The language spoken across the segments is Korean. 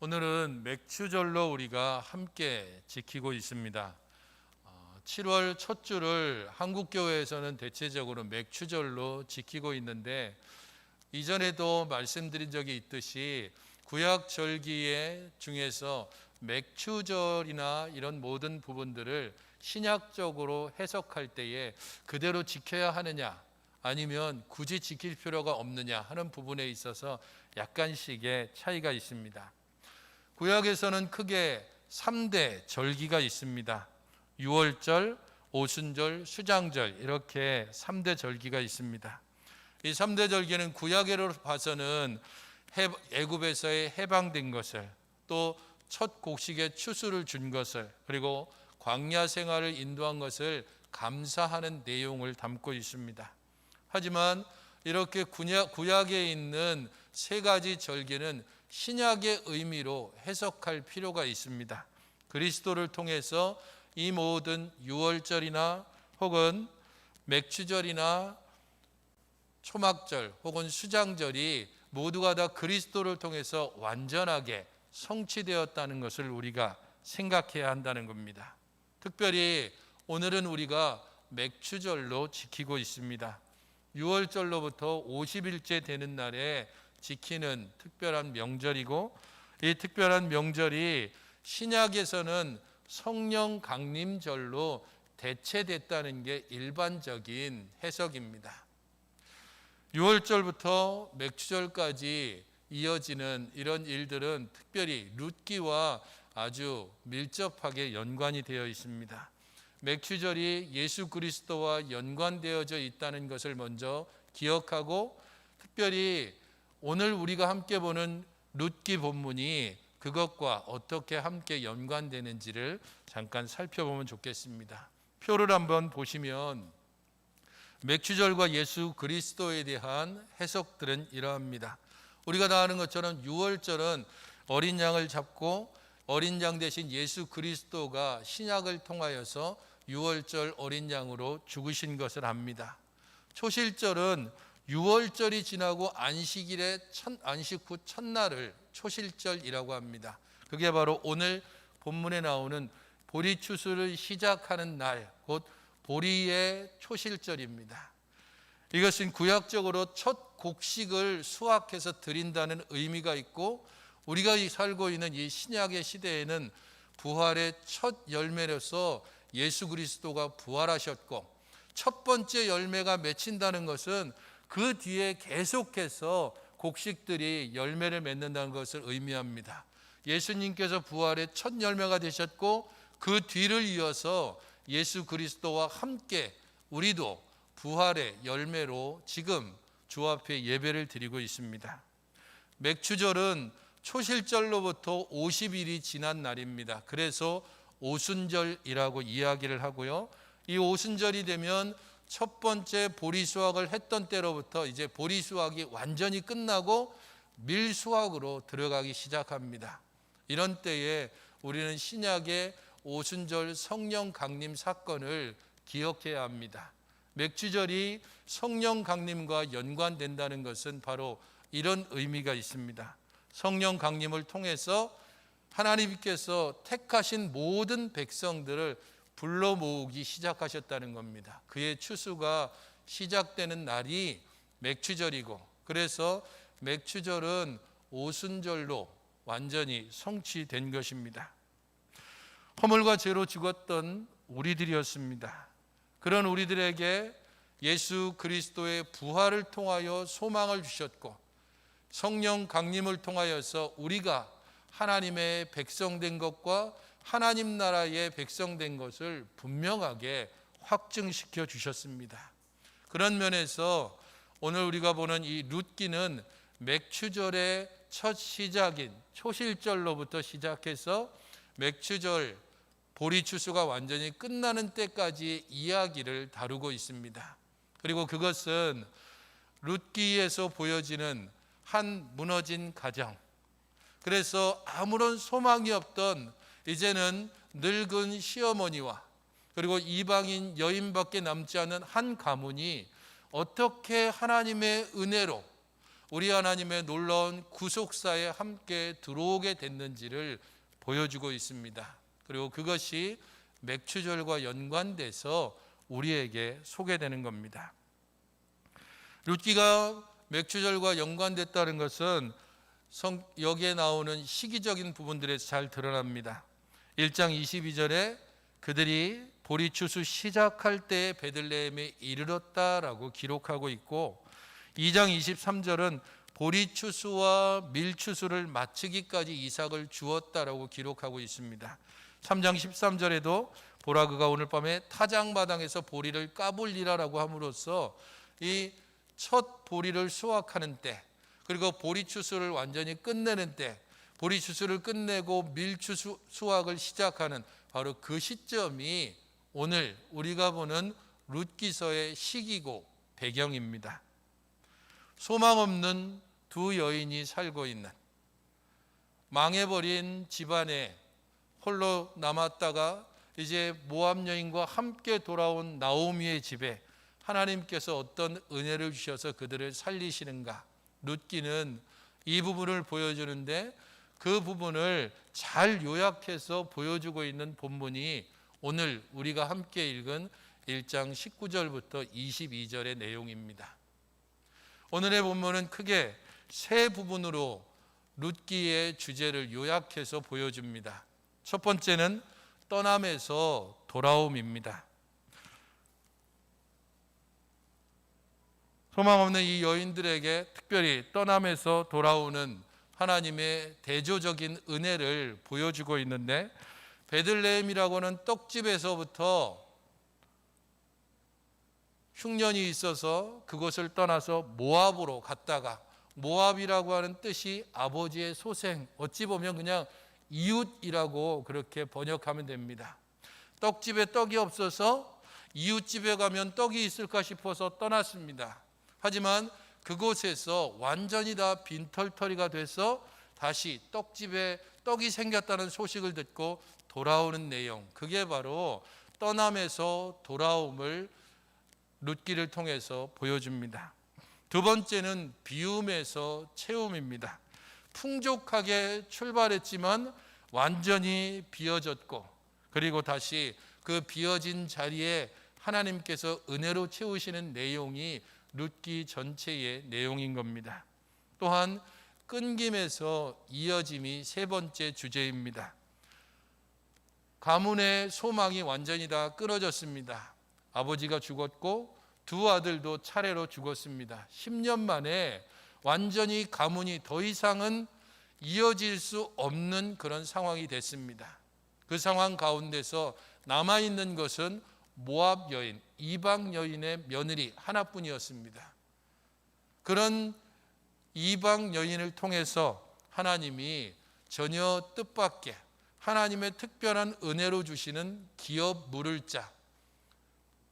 오늘은 맥추절로 우리가 함께 지키고 있습니다. 7월 첫 주를 한국교회에서는 대체적으로 맥추절로 지키고 있는데, 이전에도 말씀드린 적이 있듯이 구약 절기 중에서 맥추절이나 이런 모든 부분들을 신약적으로 해석할 때에 그대로 지켜야 하느냐 아니면 굳이 지킬 필요가 없느냐 하는 부분에 있어서 약간씩의 차이가 있습니다. 구약에서는 크게 3대 절기가 있습니다. 유월절, 오순절, 수장절, 이렇게 3대 절기가 있습니다. 이 3대 절기는 구약으로 봐서는 애굽에서의 해방된 것을, 또 첫 곡식의 추수를 준 것을, 그리고 광야 생활을 인도한 것을 감사하는 내용을 담고 있습니다. 하지만 이렇게 구약에 있는 세 가지 절기는 신약의 의미로 해석할 필요가 있습니다. 그리스도를 통해서 이 모든 유월절이나 혹은 맥추절이나 초막절 혹은 수장절이 모두가 다 그리스도를 통해서 완전하게 성취되었다는 것을 우리가 생각해야 한다는 겁니다. 특별히 오늘은 우리가 맥추절로 지키고 있습니다. 6월절로부터 50일째 되는 날에 지키는 특별한 명절이고, 이 특별한 명절이 신약에서는 성령 강림절로 대체됐다는 게 일반적인 해석입니다. 6월절부터 맥추절까지 이어지는 이런 일들은 특별히 룻기와 아주 밀접하게 연관이 되어 있습니다. 맥추절이 예수 그리스도와 연관되어져 있다는 것을 먼저 기억하고, 특별히 오늘 우리가 함께 보는 룻기 본문이 그것과 어떻게 함께 연관되는지를 잠깐 살펴보면 좋겠습니다. 표를 한번 보시면 맥추절과 예수 그리스도에 대한 해석들은 이러합니다. 우리가 다 아는 것처럼 6월절은 어린 양을 잡고 어린 양 대신 예수 그리스도가 신약을 통하여서 6월절 어린 양으로 죽으신 것을 압니다. 초실절은 6월절이 지나고 안식 후 첫날을 초실절이라고 합니다. 그게 바로 오늘 본문에 나오는 보리 추수를 시작하는 날, 곧 보리의 초실절입니다. 이것은 구약적으로 첫 곡식을 수확해서 드린다는 의미가 있고, 우리가 살고 있는 이 신약의 시대에는 부활의 첫 열매로서 예수 그리스도가 부활하셨고, 첫 번째 열매가 맺힌다는 것은 그 뒤에 계속해서 곡식들이 열매를 맺는다는 것을 의미합니다. 예수님께서 부활의 첫 열매가 되셨고, 그 뒤를 이어서 예수 그리스도와 함께 우리도 부활의 열매로 지금 주 앞에 예배를 드리고 있습니다. 맥추절은 초실절로부터 50일이 지난 날입니다. 그래서 오순절이라고 이야기를 하고요. 이 오순절이 되면 첫 번째 보리 수확을 했던 때로부터 이제 보리 수확이 완전히 끝나고 밀 수확으로 들어가기 시작합니다. 이런 때에 우리는 신약의 오순절 성령 강림 사건을 기억해야 합니다. 맥추절이 성령 강림과 연관된다는 것은 바로 이런 의미가 있습니다. 성령 강림을 통해서 하나님께서 택하신 모든 백성들을 불러 모으기 시작하셨다는 겁니다. 그의 추수가 시작되는 날이 맥추절이고, 그래서 맥추절은 오순절로 완전히 성취된 것입니다. 허물과 죄로 죽었던 우리들이었습니다. 그런 우리들에게 예수 그리스도의 부활을 통하여 소망을 주셨고, 성령 강림을 통하여서 우리가 하나님의 백성된 것과 하나님 나라의 백성된 것을 분명하게 확증시켜 주셨습니다. 그런 면에서 오늘 우리가 보는 이 룻기는 맥추절의 첫 시작인 초실절로부터 시작해서 맥추절 보리 추수가 완전히 끝나는 때까지 이야기를 다루고 있습니다. 그리고 그것은 룻기에서 보여지는 한 무너진 가정, 그래서 아무런 소망이 없던 이제는 늙은 시어머니와 그리고 이방인 여인밖에 남지 않은 한 가문이 어떻게 하나님의 은혜로 우리 하나님의 놀라운 구속사에 함께 들어오게 됐는지를 보여주고 있습니다. 그리고 그것이 맥추절과 연관돼서 우리에게 소개되는 겁니다. 룻기가 맥추절과 연관됐다는 것은 여기에 나오는 시기적인 부분들에서 잘 드러납니다. 1장 22절에 그들이 보리추수 시작할 때에 베들레헴에 이르렀다라고 기록하고 있고, 2장 23절은 보리추수와 밀추수를 마치기까지 이삭을 주었다라고 기록하고 있습니다. 3장 13절에도 보라 그가 오늘 밤에 타작마당에서 보리를 까불리라라고 함으로써 이 첫 보리를 수확하는 때, 그리고 보리추수를 완전히 끝내는 때, 보리추수를 끝내고 밀추수 수확을 시작하는 바로 그 시점이 오늘 우리가 보는 룻기서의 시기고 배경입니다. 소망 없는 두 여인이 살고 있는, 망해버린 집안에 홀로 남았다가 이제 모압 여인과 함께 돌아온 나오미의 집에 하나님께서 어떤 은혜를 주셔서 그들을 살리시는가, 룻기는 이 부분을 보여주는데, 그 부분을 잘 요약해서 보여주고 있는 본문이 오늘 우리가 함께 읽은 1장 19절부터 22절의 내용입니다. 오늘의 본문은 크게 세 부분으로 룻기의 주제를 요약해서 보여줍니다. 첫 번째는 떠남에서 돌아옴입니다. 소망 없는 이 여인들에게 특별히 떠남에서 돌아오는 하나님의 대조적인 은혜를 보여주고 있는데, 베들레헴이라고는 떡집에서부터 흉년이 있어서 그곳을 떠나서 모압으로 갔다가, 모압이라고 하는 뜻이 아버지의 소생, 어찌 보면 그냥 이웃이라고 그렇게 번역하면 됩니다. 떡집에 떡이 없어서 이웃집에 가면 떡이 있을까 싶어서 떠났습니다. 하지만 그곳에서 완전히 다 빈털터리가 돼서 다시 떡집에 떡이 생겼다는 소식을 듣고 돌아오는 내용, 그게 바로 떠남에서 돌아옴을 룻기를 통해서 보여줍니다. 두 번째는 비움에서 채움입니다. 풍족하게 출발했지만 완전히 비어졌고, 그리고 다시 그 비어진 자리에 하나님께서 은혜로 채우시는 내용이 룻기 전체의 내용인 겁니다. 또한 끊김에서 이어짐이 세 번째 주제입니다. 가문의 소망이 완전히 다 끊어졌습니다. 아버지가 죽었고 두 아들도 차례로 죽었습니다. 10년 만에 완전히 가문이 더 이상은 이어질 수 없는 그런 상황이 됐습니다. 그 상황 가운데서 남아있는 것은 모압 여인, 이방 여인의 며느리 하나뿐이었습니다. 그런 이방 여인을 통해서 하나님이 전혀 뜻밖의 하나님의 특별한 은혜로 주시는 기업 물을 자,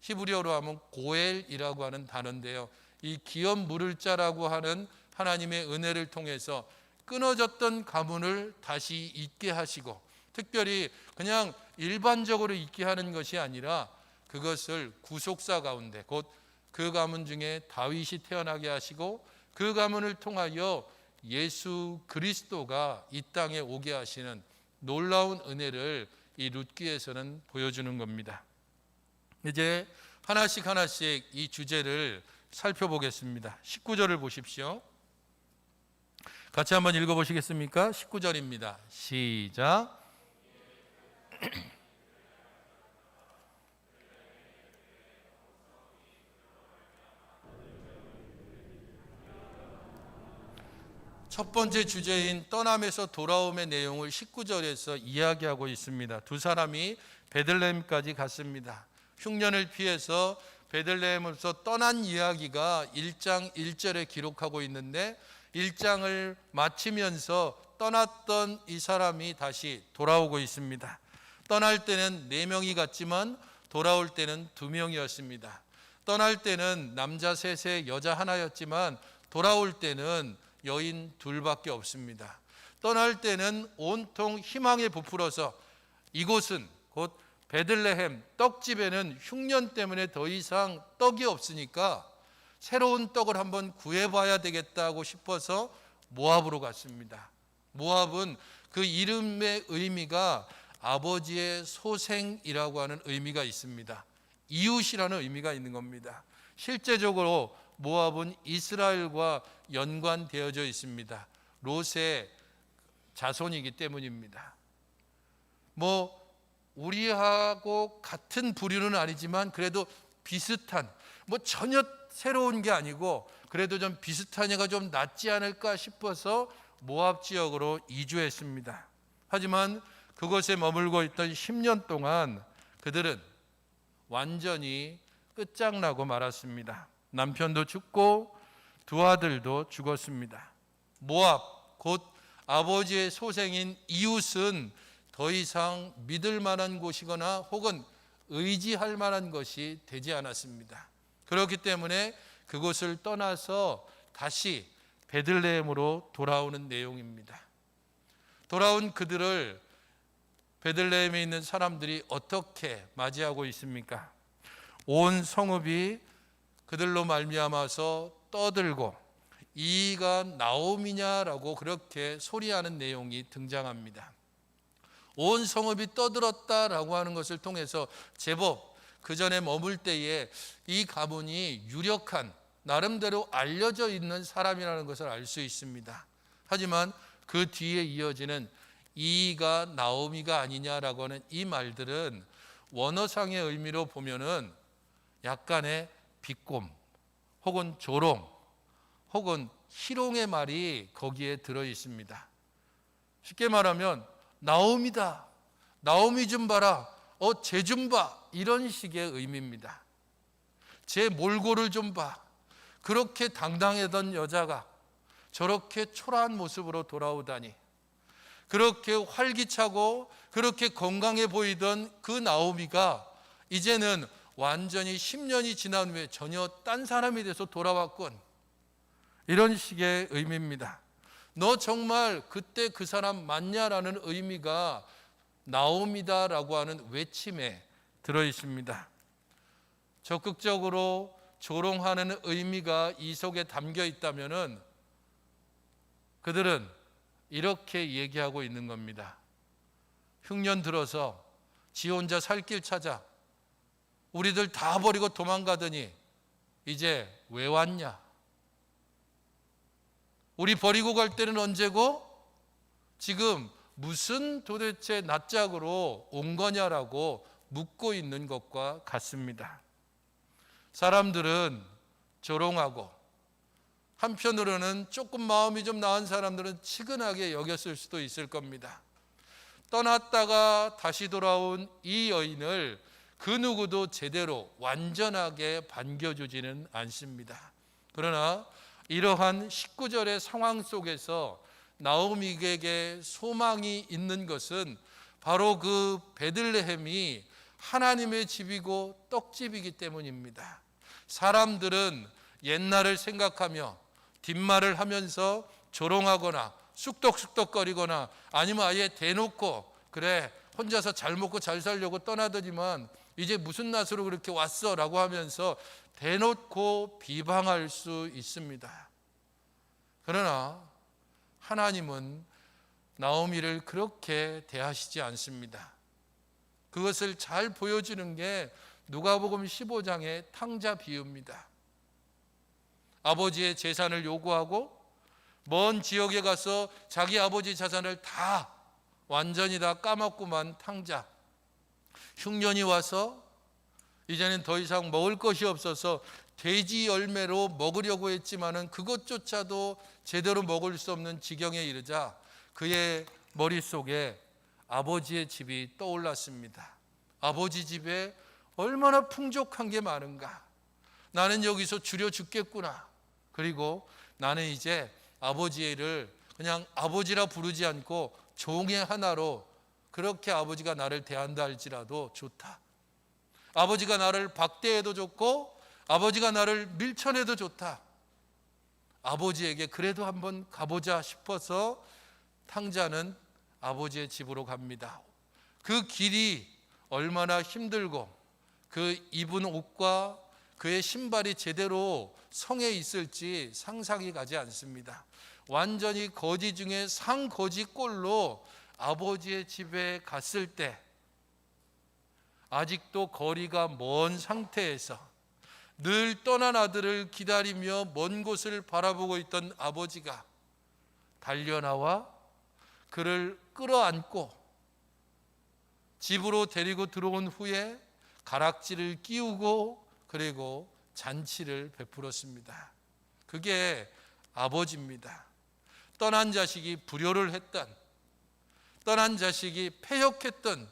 히브리어로 하면 고엘이라고 하는 단어인데요, 이 기업 물을 자라고 하는 하나님의 은혜를 통해서 끊어졌던 가문을 다시 있게 하시고, 특별히 그냥 일반적으로 있게 하는 것이 아니라 그것을 구속사 가운데, 곧 그 가문 중에 다윗이 태어나게 하시고 그 가문을 통하여 예수 그리스도가 이 땅에 오게 하시는 놀라운 은혜를 이 룻기에서는 보여주는 겁니다. 이제 하나씩 이 주제를 살펴보겠습니다. 19절을 보십시오. 같이 한번 읽어보시겠습니까? 19절입니다. 시작. 첫 번째 주제인 떠남에서 돌아옴의 내용을 19절에서 이야기하고 있습니다. 두 사람이 베들레헴까지 갔습니다. 흉년을 피해서 베들레헴에서 떠난 이야기가 1장 1절에 기록하고 있는데, 1장을 마치면서 떠났던 이 사람이 다시 돌아오고 있습니다. 떠날 때는 4명이 갔지만 돌아올 때는 2명이었습니다. 떠날 때는 남자 셋에 여자 하나였지만 돌아올 때는 여인 2밖에 없습니다. 떠날 때는 온통 희망에 부풀어서 이곳은 곧 베들레헴 떡집에는 흉년 때문에 더 이상 떡이 없으니까 새로운 떡을 한번 구해봐야 되겠다고 싶어서 모압으로 갔습니다. 모압은 그 이름의 의미가 아버지의 소생이라고 하는 의미가 있습니다. 이웃이라는 의미가 있는 겁니다. 실제적으로 모압은 이스라엘과 연관되어져 있습니다. 롯의 자손이기 때문입니다. 우리하고 같은 부류는 아니지만 그래도 비슷한, 전혀 새로운 게 아니고 그래도 좀 비슷한 애가 좀 낫지 않을까 싶어서 모압 지역으로 이주했습니다. 하지만 그곳에 머물고 있던 10년 동안 그들은 완전히 끝장나고 말았습니다. 남편도 죽고 두 아들도 죽었습니다. 모압, 곧 아버지의 소생인 이웃은 더 이상 믿을 만한 곳이거나 혹은 의지할 만한 것이 되지 않았습니다. 그렇기 때문에 그곳을 떠나서 다시 베들레헴으로 돌아오는 내용입니다. 돌아온 그들을 베들레헴에 있는 사람들이 어떻게 맞이하고 있습니까? 온 성읍이 그들로 말미암아서 떠들고 이가 나옴이냐라고 그렇게 소리하는 내용이 등장합니다. 온 성읍이 떠들었다라고 하는 것을 통해서 제법 그 전에 머물 때에 이 가문이 유력한, 나름대로 알려져 있는 사람이라는 것을 알 수 있습니다. 하지만 그 뒤에 이어지는 이가 나오미가 아니냐라고 하는 이 말들은 원어상의 의미로 보면은 약간의 비꼼 혹은 조롱 혹은 희롱의 말이 거기에 들어 있습니다. 쉽게 말하면 나오미다, 나오미 좀 봐라, 쟤 좀 봐, 이런 식의 의미입니다. 제 몰골을 좀 봐. 그렇게 당당하던 여자가 저렇게 초라한 모습으로 돌아오다니, 그렇게 활기차고 그렇게 건강해 보이던 그 나오미가 이제는 완전히 10년이 지난 후에 전혀 딴 사람이 돼서 돌아왔군, 이런 식의 의미입니다. 너 정말 그때 그 사람 맞냐라는 의미가 나옵니다라고 하는 외침에 들어 있습니다. 적극적으로 조롱하는 의미가 이 속에 담겨 있다면은 그들은 이렇게 얘기하고 있는 겁니다. 흉년 들어서 지 혼자 살 길 찾아 우리들 다 버리고 도망가더니 이제 왜 왔냐? 우리 버리고 갈 때는 언제고 지금 무슨 도대체 낯짝으로 온 거냐라고 묻고 있는 것과 같습니다. 사람들은 조롱하고 한편으로는 조금 마음이 좀 나은 사람들은 치근하게 여겼을 수도 있을 겁니다. 떠났다가 다시 돌아온 이 여인을 그 누구도 제대로 완전하게 반겨주지는 않습니다. 그러나 이러한 19절의 상황 속에서 나오미에게 소망이 있는 것은 바로 그 베들레헴이 하나님의 집이고 떡집이기 때문입니다. 사람들은 옛날을 생각하며 뒷말을 하면서 조롱하거나 쑥덕쑥덕거리거나 아니면 아예 대놓고 그래 혼자서 잘 먹고 잘 살려고 떠나더니만 이제 무슨 낯으로 그렇게 왔어 라고 하면서 대놓고 비방할 수 있습니다. 그러나 하나님은 나오미를 그렇게 대하시지 않습니다. 그것을 잘 보여주는 게 누가복음 15장의 탕자 비유입니다. 아버지의 재산을 요구하고 먼 지역에 가서 자기 아버지 재산을 다 완전히 다 까먹고만 탕자. 흉년이 와서 이제는 더 이상 먹을 것이 없어서 돼지 열매로 먹으려고 했지만은 그것조차도 제대로 먹을 수 없는 지경에 이르자 그의 머릿속에 아버지의 집이 떠올랐습니다. 아버지 집에 얼마나 풍족한 게 많은가. 나는 여기서 줄여 죽겠구나. 그리고 나는 이제 아버지를 그냥 아버지라 부르지 않고 종의 하나로 그렇게 아버지가 나를 대한다 할지라도 좋다. 아버지가 나를 박대해도 좋고 아버지가 나를 밀쳐내도 좋다. 아버지에게 그래도 한번 가보자 싶어서 탕자는 아버지의 집으로 갑니다. 그 길이 얼마나 힘들고 그 입은 옷과 그의 신발이 제대로 성에 있을지 상상이 가지 않습니다. 완전히 거지 중에 상거지 꼴로 아버지의 집에 갔을 때 아직도 거리가 먼 상태에서 늘 떠난 아들을 기다리며 먼 곳을 바라보고 있던 아버지가 달려나와 그를 끌어안고 집으로 데리고 들어온 후에 가락지를 끼우고 그리고 잔치를 베풀었습니다. 그게 아버지입니다. 떠난 자식이 불효를 했던, 떠난 자식이 패역했던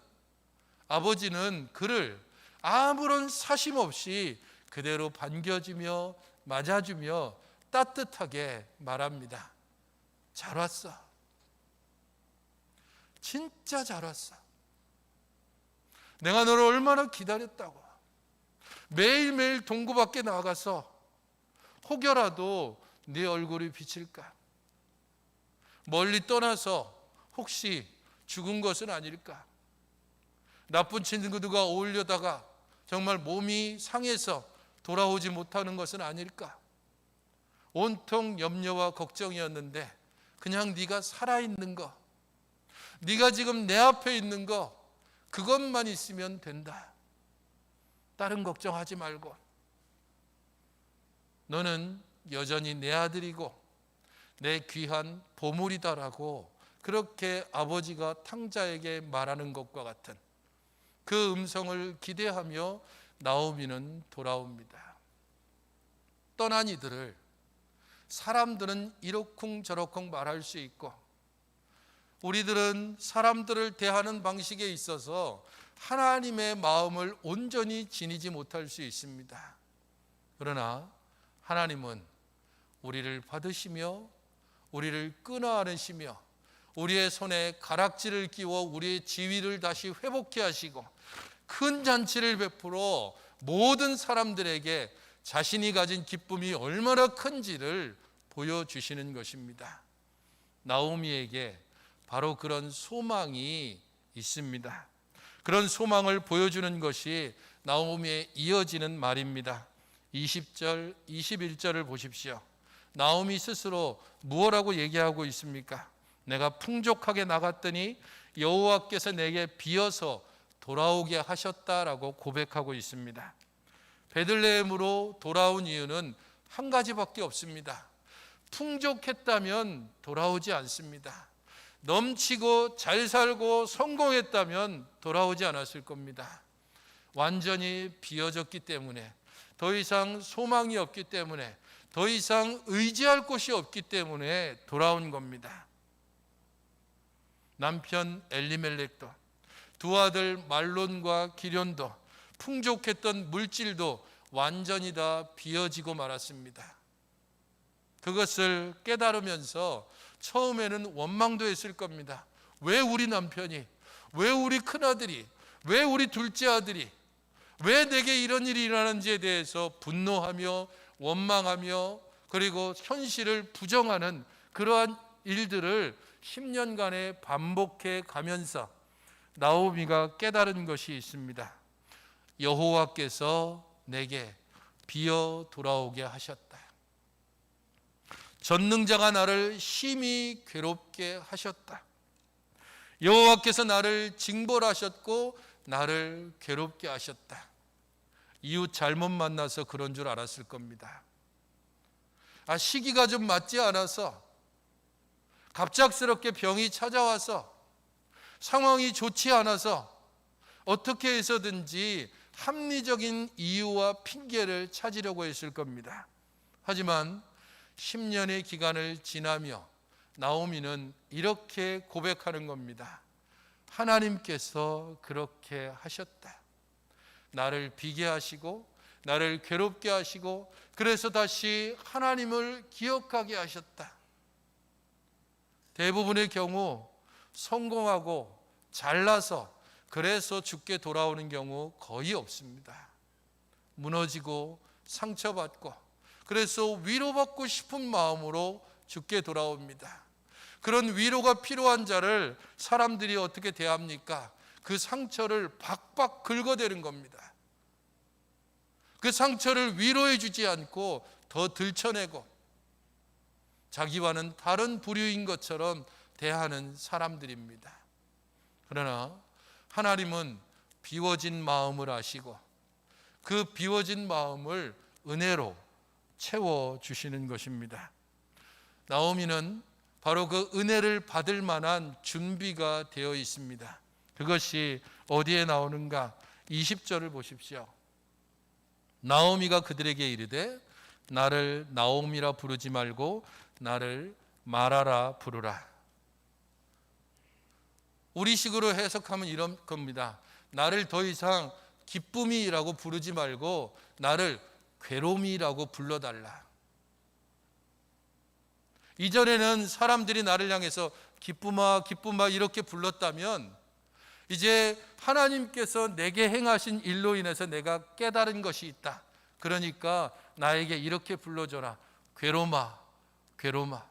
아버지는 그를 아무런 사심 없이 그대로 반겨주며 맞아주며 따뜻하게 말합니다. 잘 왔어. 진짜 잘 왔어. 내가 너를 얼마나 기다렸다고. 매일매일 동구 밖에 나가서 혹여라도 네 얼굴이 비칠까? 멀리 떠나서 혹시 죽은 것은 아닐까? 나쁜 친구들과 어울려다가 정말 몸이 상해서 돌아오지 못하는 것은 아닐까? 온통 염려와 걱정이었는데 그냥 네가 살아있는 거, 네가 지금 내 앞에 있는 거, 그것만 있으면 된다. 다른 걱정하지 말고 너는 여전히 내 아들이고 내 귀한 보물이다라고 그렇게 아버지가 탕자에게 말하는 것과 같은 그 음성을 기대하며 나오미는 돌아옵니다. 떠난 이들을 사람들은 이러쿵저러쿵 말할 수 있고 우리들은 사람들을 대하는 방식에 있어서 하나님의 마음을 온전히 지니지 못할 수 있습니다. 그러나 하나님은 우리를 받으시며 우리를 끊어 안으시며 우리의 손에 가락지를 끼워 우리의 지위를 다시 회복케 하시고 큰 잔치를 베풀어 모든 사람들에게 자신이 가진 기쁨이 얼마나 큰지를 보여주시는 것입니다. 나오미에게 바로 그런 소망이 있습니다. 그런 소망을 보여주는 것이 나오미에 이어지는 말입니다. 20절, 21절을 보십시오. 나오미 스스로 무엇라고 얘기하고 있습니까? 내가 풍족하게 나갔더니 여호와께서 내게 비어서 돌아오게 하셨다라고 고백하고 있습니다. 베들레헴으로 돌아온 이유는 한 가지밖에 없습니다. 풍족했다면 돌아오지 않습니다. 넘치고 잘 살고 성공했다면 돌아오지 않았을 겁니다. 완전히 비어졌기 때문에, 더 이상 소망이 없기 때문에, 더 이상 의지할 곳이 없기 때문에 돌아온 겁니다. 남편 엘리멜렉도, 두 아들 말론과 기련도, 풍족했던 물질도 완전히 다 비어지고 말았습니다. 그것을 깨달으면서 처음에는 원망도 했을 겁니다. 왜 우리 남편이, 왜 우리 큰아들이, 왜 우리 둘째 아들이, 왜 내게 이런 일이 일어나는지에 대해서 분노하며 원망하며 그리고 현실을 부정하는 그러한 일들을 10년간에 반복해 가면서 나오미가 깨달은 것이 있습니다. 여호와께서 내게 비어 돌아오게 하셨다. 전능자가 나를 심히 괴롭게 하셨다. 여호와께서 나를 징벌하셨고 나를 괴롭게 하셨다. 이웃 잘못 만나서 그런 줄 알았을 겁니다. 시기가 좀 맞지 않아서, 갑작스럽게 병이 찾아와서, 상황이 좋지 않아서 어떻게 해서든지 합리적인 이유와 핑계를 찾으려고 했을 겁니다. 하지만 10년의 기간을 지나며 나오미는 이렇게 고백하는 겁니다. 하나님께서 그렇게 하셨다. 나를 비게 하시고 나를 괴롭게 하시고 그래서 다시 하나님을 기억하게 하셨다. 대부분의 경우 성공하고 잘나서 그래서 죽게 돌아오는 경우 거의 없습니다. 무너지고 상처받고 그래서 위로받고 싶은 마음으로 죽게 돌아옵니다. 그런 위로가 필요한 자를 사람들이 어떻게 대합니까? 그 상처를 박박 긁어대는 겁니다. 그 상처를 위로해 주지 않고 더 들춰내고 자기와는 다른 부류인 것처럼 대하는 사람들입니다. 그러나 하나님은 비워진 마음을 아시고 그 비워진 마음을 은혜로 채워주시는 것입니다. 나오미는 바로 그 은혜를 받을 만한 준비가 되어 있습니다. 그것이 어디에 나오는가? 20절을 보십시오. 나오미가 그들에게 이르되 나를 나오미라 부르지 말고 나를 마라라 부르라. 우리식으로 해석하면 이런 겁니다. 나를 더 이상 기쁨이라고 부르지 말고 나를 괴로움이라고 불러달라. 이전에는 사람들이 나를 향해서 기쁨아 기쁨아 이렇게 불렀다면 이제 하나님께서 내게 행하신 일로 인해서 내가 깨달은 것이 있다. 그러니까 나에게 이렇게 불러줘라. 괴로움아 괴로움아.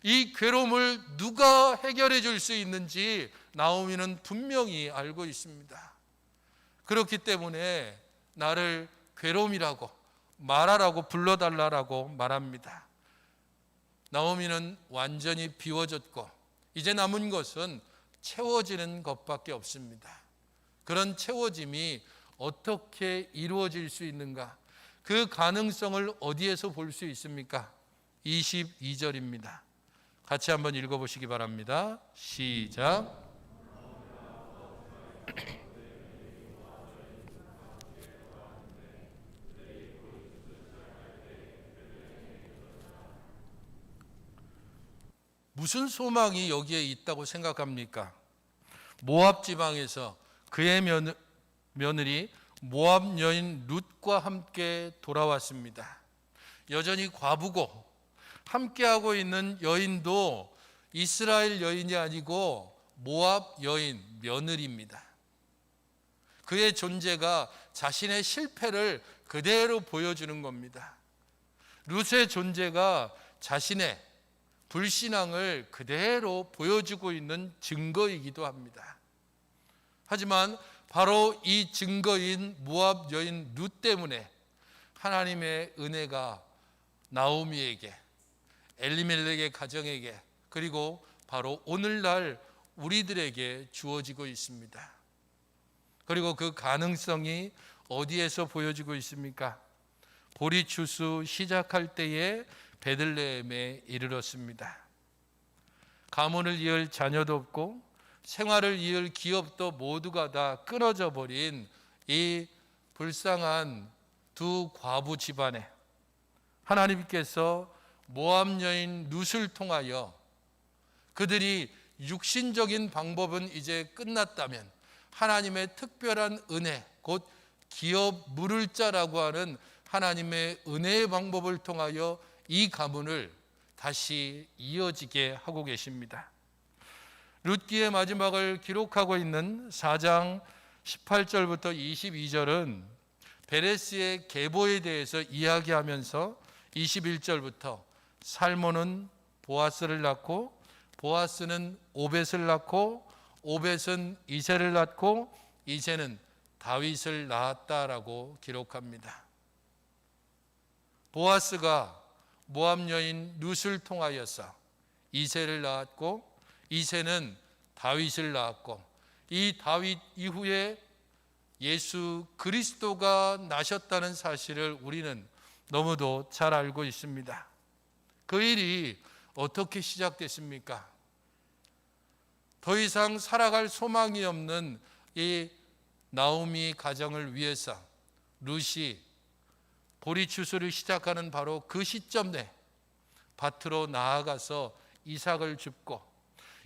이 괴로움을 누가 해결해 줄 수 있는지 나오미는 분명히 알고 있습니다. 그렇기 때문에 나를 괴로움이라고 말하라고 불러달라고 말합니다. 나오미는 완전히 비워졌고 이제 남은 것은 채워지는 것밖에 없습니다. 그런 채워짐이 어떻게 이루어질 수 있는가? 그 가능성을 어디에서 볼 수 있습니까? 22절입니다. 같이 한번 읽어보시기 바랍니다. 시작. 무슨 소망이 여기에 있다고 생각합니까? 모압 지방에서 그의 며느리 모압 여인 룻과 함께 돌아왔습니다. 여전히 과부고 함께하고 있는 여인도 이스라엘 여인이 아니고 모압 여인 며느리입니다. 그의 존재가 자신의 실패를 그대로 보여주는 겁니다. 룻의 존재가 자신의 불신앙을 그대로 보여주고 있는 증거이기도 합니다. 하지만 바로 이 증거인 모압 여인 룻 때문에 하나님의 은혜가 나오미에게, 엘리멜렉의 가정에게, 그리고 바로 오늘날 우리들에게 주어지고 있습니다. 그리고 그 가능성이 어디에서 보여지고 있습니까? 보리추수 시작할 때에 베들레헴에 이르렀습니다. 가문을 이을 자녀도 없고 생활을 이을 기업도 모두가 다 끊어져 버린 이 불쌍한 두 과부 집안에 하나님께서 모압 여인 룻을 통하여 그들이 육신적인 방법은 이제 끝났다면 하나님의 특별한 은혜, 곧 기업 물을 자라고 하는 하나님의 은혜의 방법을 통하여 이 가문을 다시 이어지게 하고 계십니다. 룻기의 마지막을 기록하고 있는 4장 18절부터 22절은 베레스의 계보에 대해서 이야기하면서 21절부터 살몬은 보아스를 낳고 보아스는 오벳을 낳고 오벳은 이새를 낳고 이새는 다윗을 낳았다라고 기록합니다. 보아스가 모압 여인 룻을 통하여서 이새를 낳았고 이새는 다윗을 낳았고 이 다윗 이후에 예수 그리스도가 나셨다는 사실을 우리는 너무도 잘 알고 있습니다. 그 일이 어떻게 시작됐습니까? 더 이상 살아갈 소망이 없는 이 나오미 가정을 위해서 룻이 보리추수를 시작하는 바로 그 시점 내 밭으로 나아가서 이삭을 줍고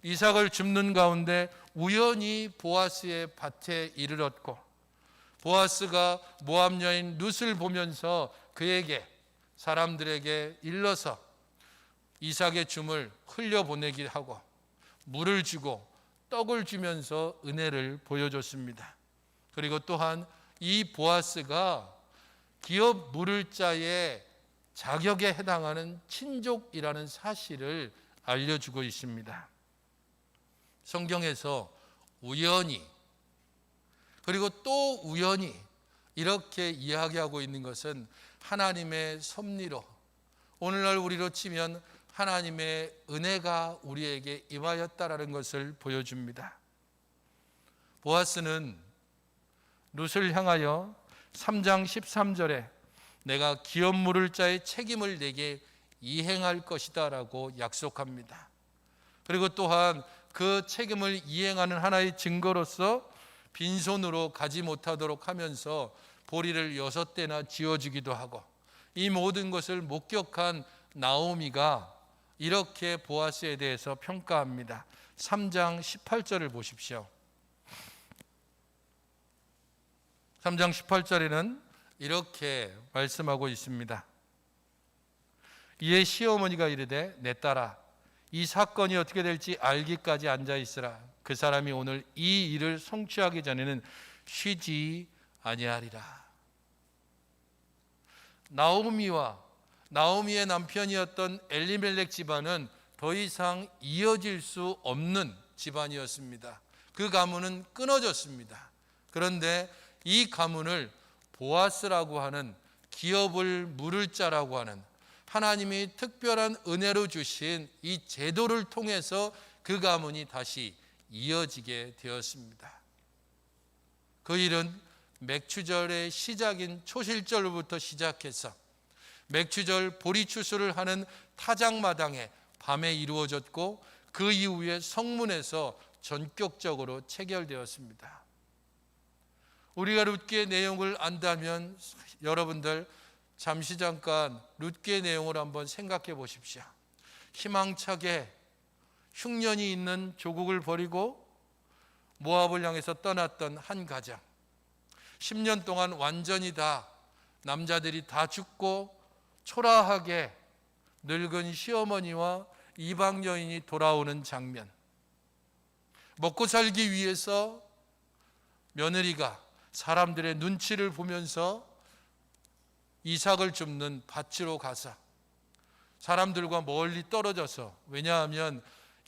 이삭을 줍는 가운데 우연히 보아스의 밭에 이르렀고 보아스가 모압 여인 룻을 보면서 그에게 사람들에게 일러서 이삭의 줌을 흘려보내게 하고 물을 주고 떡을 주면서 은혜를 보여줬습니다. 그리고 또한 이 보아스가 기업 물을 자의 자격에 해당하는 친족이라는 사실을 알려주고 있습니다. 성경에서 우연히 그리고 또 우연히 이렇게 이야기하고 있는 것은 하나님의 섭리로, 오늘날 우리로 치면 하나님의 은혜가 우리에게 임하였다라는 것을 보여줍니다. 보아스는 룻을 향하여 3장 13절에 내가 기업 물을 자의 책임을 내게 이행할 것이다 라고 약속합니다. 그리고 또한 그 책임을 이행하는 하나의 증거로서 빈손으로 가지 못하도록 하면서 보리를 6대나 지어주기도 하고, 이 모든 것을 목격한 나오미가 이렇게 보아스에 대해서 평가합니다. 3장 18절을 보십시오. 3장 18절에는 이렇게 말씀하고 있습니다. 이에 시어머니가 이르되 내 딸아, 이 사건이 어떻게 될지 알기까지 앉아 있으라. 그 사람이 오늘 이 일을 성취하기 전에는 쉬지 아니하리라. 나오미와 나오미의 남편이었던 엘리멜렉 집안은 더 이상 이어질 수 없는 집안이었습니다. 그 가문은 끊어졌습니다. 그런데 이 가문을 보아스라고 하는, 기업을 물을 자라고 하는 하나님이 특별한 은혜로 주신 이 제도를 통해서 그 가문이 다시 이어지게 되었습니다. 그 일은 맥추절의 시작인 초실절로부터 시작해서 맥추절 보리추수를 하는 타작마당에 밤에 이루어졌고, 그 이후에 성문에서 전격적으로 체결되었습니다. 우리가 룻기의 내용을 안다면 여러분들 잠시 잠깐 룻기의 내용을 한번 생각해 보십시오. 희망차게 흉년이 있는 조국을 버리고 모압을 향해서 떠났던 한 가정, 10년 동안 완전히 다 남자들이 다 죽고 초라하게 늙은 시어머니와 이방 여인이 돌아오는 장면, 먹고 살기 위해서 며느리가 사람들의 눈치를 보면서 이삭을 줍는 밭으로 가서 사람들과 멀리 떨어져서, 왜냐하면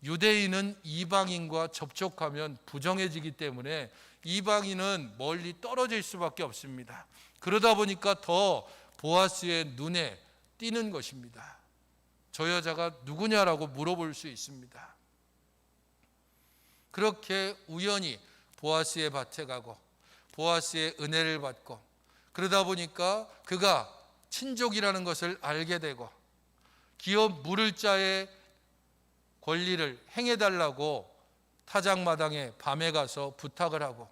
유대인은 이방인과 접촉하면 부정해지기 때문에 이방인은 멀리 떨어질 수밖에 없습니다. 그러다 보니까 더 보아스의 눈에 띄는 것입니다. 저 여자가 누구냐라고 물어볼 수 있습니다. 그렇게 우연히 보아스의 밭에 가고 보아스의 은혜를 받고, 그러다 보니까 그가 친족이라는 것을 알게 되고, 기업 물을 자의 권리를 행해달라고 타작마당에 밤에 가서 부탁을 하고,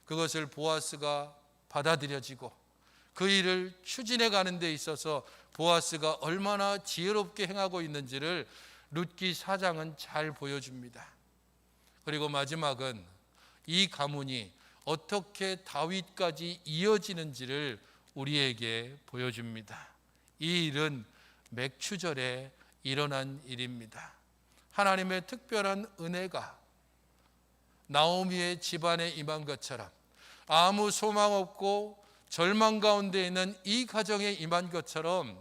그것을 보아스가 받아들여지고, 그 일을 추진해 가는 데 있어서 보아스가 얼마나 지혜롭게 행하고 있는지를 룻기 4장은 잘 보여줍니다. 그리고 마지막은 이 가문이 어떻게 다윗까지 이어지는지를 우리에게 보여줍니다. 이 일은 맥추절에 일어난 일입니다. 하나님의 특별한 은혜가 나오미의 집안에 임한 것처럼, 아무 소망 없고 절망 가운데 있는 이 가정에 임한 것처럼,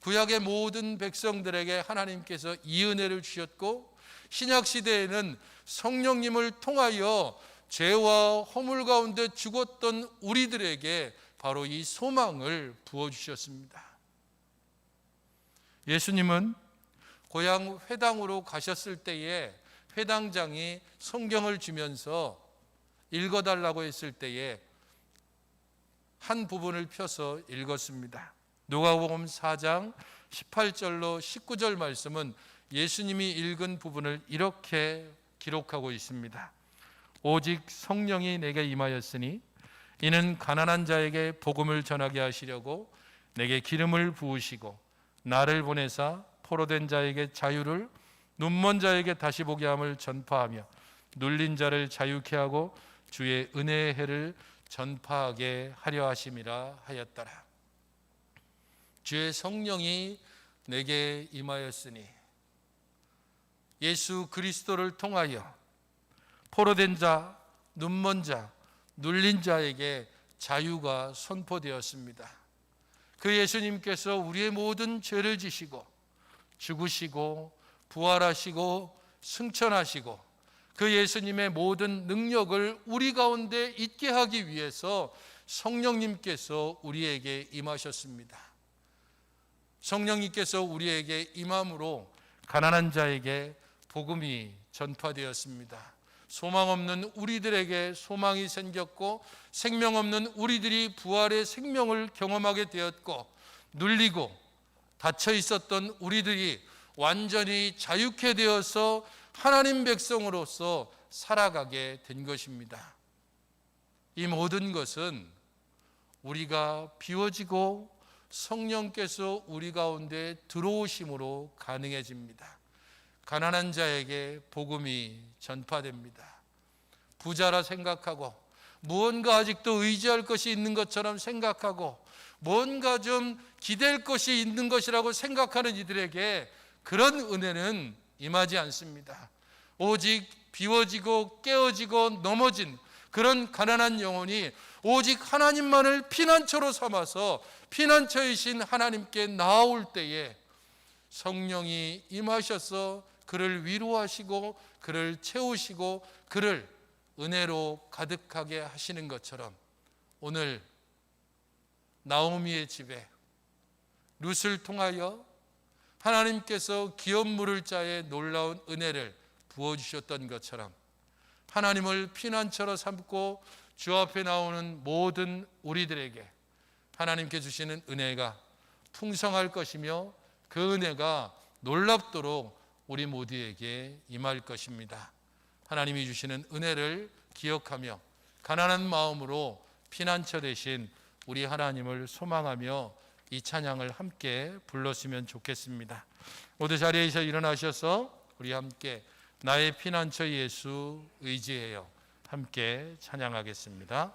구약의 모든 백성들에게 하나님께서 이 은혜를 주셨고, 신약 시대에는 성령님을 통하여 죄와 허물 가운데 죽었던 우리들에게 바로 이 소망을 부어주셨습니다. 예수님은 고향 회당으로 가셨을 때에 회당장이 성경을 주면서 읽어달라고 했을 때에 한 부분을 펴서 읽었습니다. 누가복음 4장 18절로 19절 말씀은 예수님이 읽은 부분을 이렇게 기록하고 있습니다. 오직 성령이 내게 임하였으니 이는 가난한 자에게 복음을 전하게 하시려고 내게 기름을 부으시고 나를 보내사 포로된 자에게 자유를, 눈먼 자에게 다시 보게 함을 전파하며 눌린 자를 자유케 하고 주의 은혜의 해를 전파하게 하려 하심이라 하였더라. 주의 성령이 내게 임하였으니, 예수 그리스도를 통하여 포로된 자, 눈먼 자, 눌린 자에게 자유가 선포되었습니다. 그 예수님께서 우리의 모든 죄를 지시고 죽으시고 부활하시고 승천하시고, 그 예수님의 모든 능력을 우리 가운데 있게 하기 위해서 성령님께서 우리에게 임하셨습니다. 성령님께서 우리에게 임함으로 가난한 자에게 복음이 전파되었습니다. 소망 없는 우리들에게 소망이 생겼고, 생명 없는 우리들이 부활의 생명을 경험하게 되었고, 눌리고 닫혀 있었던 우리들이 완전히 자유케 되어서 하나님 백성으로서 살아가게 된 것입니다. 이 모든 것은 우리가 비워지고 성령께서 우리 가운데 들어오심으로 가능해집니다. 가난한 자에게 복음이 전파됩니다. 부자라 생각하고 무언가 아직도 의지할 것이 있는 것처럼 생각하고 뭔가 좀 기댈 것이 있는 것이라고 생각하는 이들에게 그런 은혜는 임하지 않습니다. 오직 비워지고 깨어지고 넘어진 그런 가난한 영혼이 오직 하나님만을 피난처로 삼아서 피난처이신 하나님께 나아올 때에 성령이 임하셔서 그를 위로하시고 그를 채우시고 그를 은혜로 가득하게 하시는 것처럼, 오늘 나오미의 집에 룻을 통하여 하나님께서 기업 물을 자의 놀라운 은혜를 부어주셨던 것처럼, 하나님을 피난처로 삼고 주 앞에 나오는 모든 우리들에게 하나님께 주시는 은혜가 풍성할 것이며 그 은혜가 놀랍도록 우리 모두에게 임할 것입니다. 하나님이 주시는 은혜를 기억하며 가난한 마음으로 피난처 되신 우리 하나님을 소망하며 이 찬양을 함께 불렀으면 좋겠습니다. 모두 자리에서 일어나셔서 우리 함께 나의 피난처 예수 의지해요 함께 찬양하겠습니다.